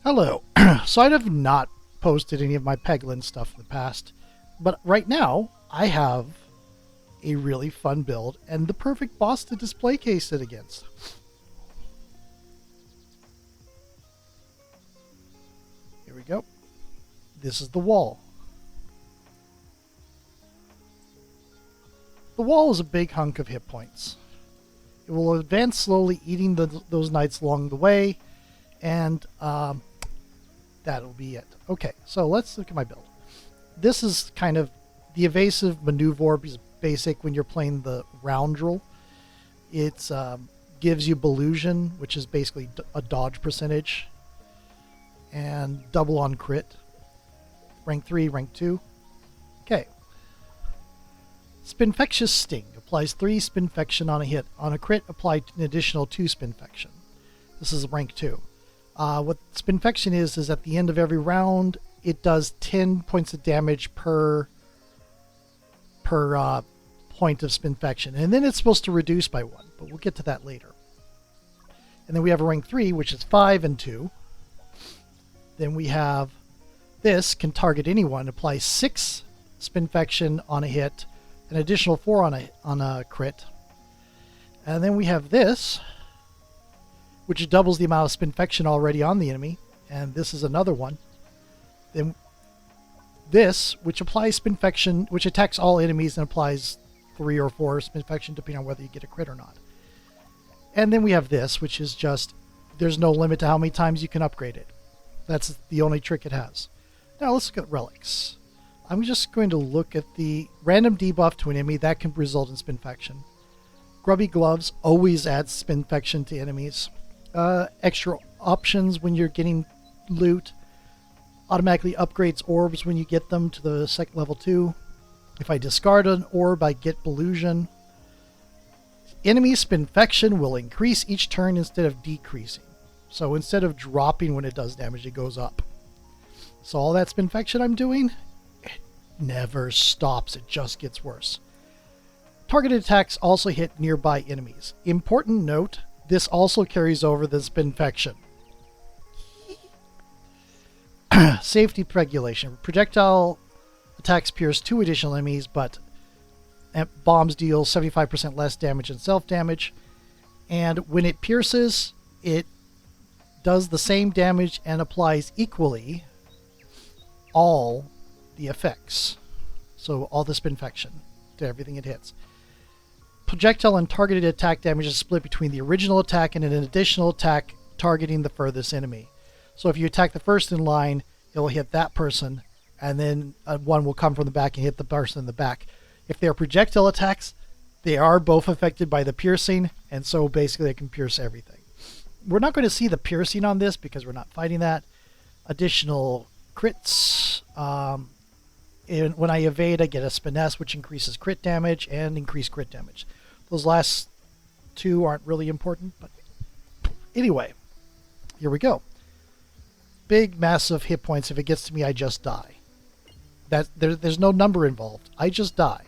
Hello. So I have not posted any of my Peglin stuff in the past, but right now I have a really fun build and the perfect boss to display case it against. Here we go. This is the wall. The wall is a big hunk of hit points. It will advance slowly, eating those knights along the way, and that'll be it. Okay, so let's look at my build. This is kind of the evasive maneuver is basic when you're playing the round drill. It gives you Belusion, which is basically a dodge percentage, and double on crit. Rank 3, rank 2. Okay. Spinfectious Sting. Applies 3 Spinfection on a hit. On a crit, apply an additional 2 Spinfection. This is rank 2. What Spinfection is at the end of every round, it does 10 points of damage per point of Spinfection. And then it's supposed to reduce by 1, but we'll get to that later. And then we have a rank 3, which is 5 and 2. Then we have this, can target anyone, apply 6 Spinfection on a hit, an additional 4 on a crit. And then we have this, which doubles the amount of Spinfection already on the enemy. And this is another one. Then this, which applies Spinfection, which attacks all enemies and applies 3 or 4 Spinfection, depending on whether you get a crit or not. And then we have this, which is just, there's no limit to how many times you can upgrade it. That's the only trick it has. Now let's look at relics. I'm just going to look at the random debuff to an enemy that can result in Spinfection. Grubby Gloves always adds Spinfection to enemies. Extra options when you're getting loot. Automatically upgrades orbs when you get them to the second level 2. If I discard an orb, I get Belusion. Enemy Spinfection will increase each turn instead of decreasing. So instead of dropping when it does damage, it goes up. So all that Spinfection I'm doing, it never stops. It just gets worse. Targeted attacks also hit nearby enemies. Important note, this also carries over the Spinfection. Safety regulation. Projectile attacks pierce 2 additional enemies, but bombs deal 75% less damage and self-damage. And when it pierces, it does the same damage and applies equally all the effects. So all the Spinfection to everything it hits. Projectile and targeted attack damage is split between the original attack and an additional attack targeting the furthest enemy. So if you attack the first in line, it will hit that person, and then one will come from the back and hit the person in the back. If they're projectile attacks, they are both affected by the piercing, and so basically they can pierce everything. We're not going to see the piercing on this because we're not fighting that. Additional crits. And when I evade, I get a Spiness, which increases crit damage and increased crit damage. Those last 2 aren't really important, but anyway, here we go. Big, massive hit points. If it gets to me, I just die. There's no number involved. I just die.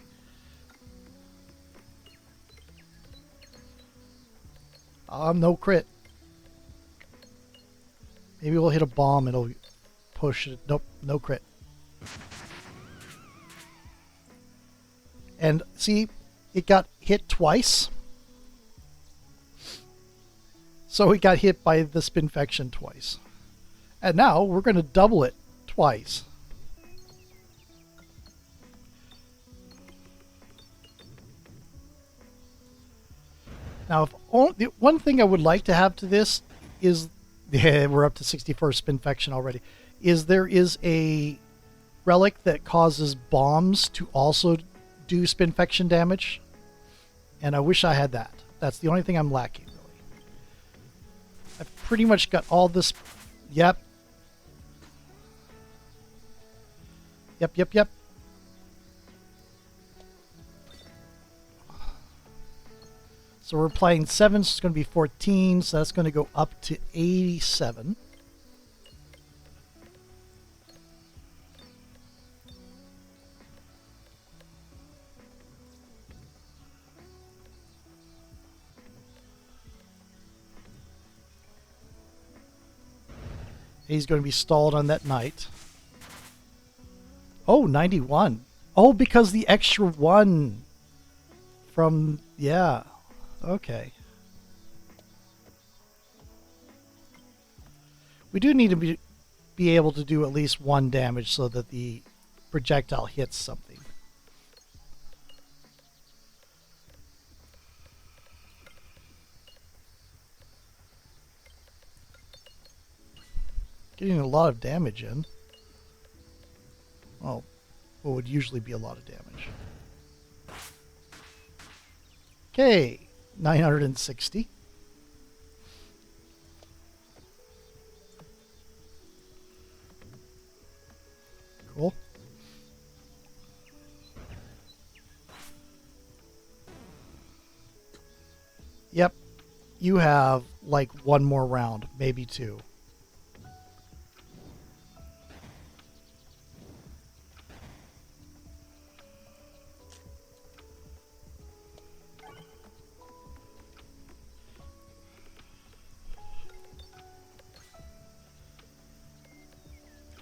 No crit. Maybe we'll hit a bomb. It'll push it. Nope, no crit. And see, it got hit twice. So it got hit by the Spinfection twice. And now we're going to double it twice. Now, the one thing I would like to have to this is, yeah, we're up to 64 Spinfection already, is there is a relic that causes bombs to also do Spinfection damage. And I wish I had that. That's the only thing I'm lacking, really. I've pretty much got all this. Yep. Yep. So we're playing 7, so it's going to be 14, so that's going to go up to 87. He's going to be stalled on that knight. Oh, 91. Oh, because the extra 1 from... Yeah. Okay. We do need to be able to do at least 1 damage so that the projectile hits something. Getting a lot of damage in. Well, what would usually be a lot of damage. Okay, 960. Cool. Yep, you have like 1 more round, maybe 2.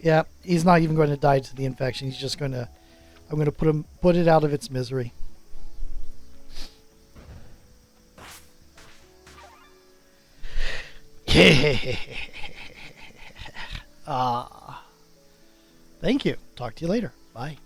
Yeah, he's not even going to die to the infection. He's just going to... I'm going to put it out of its misery. Thank you. Talk to you later. Bye.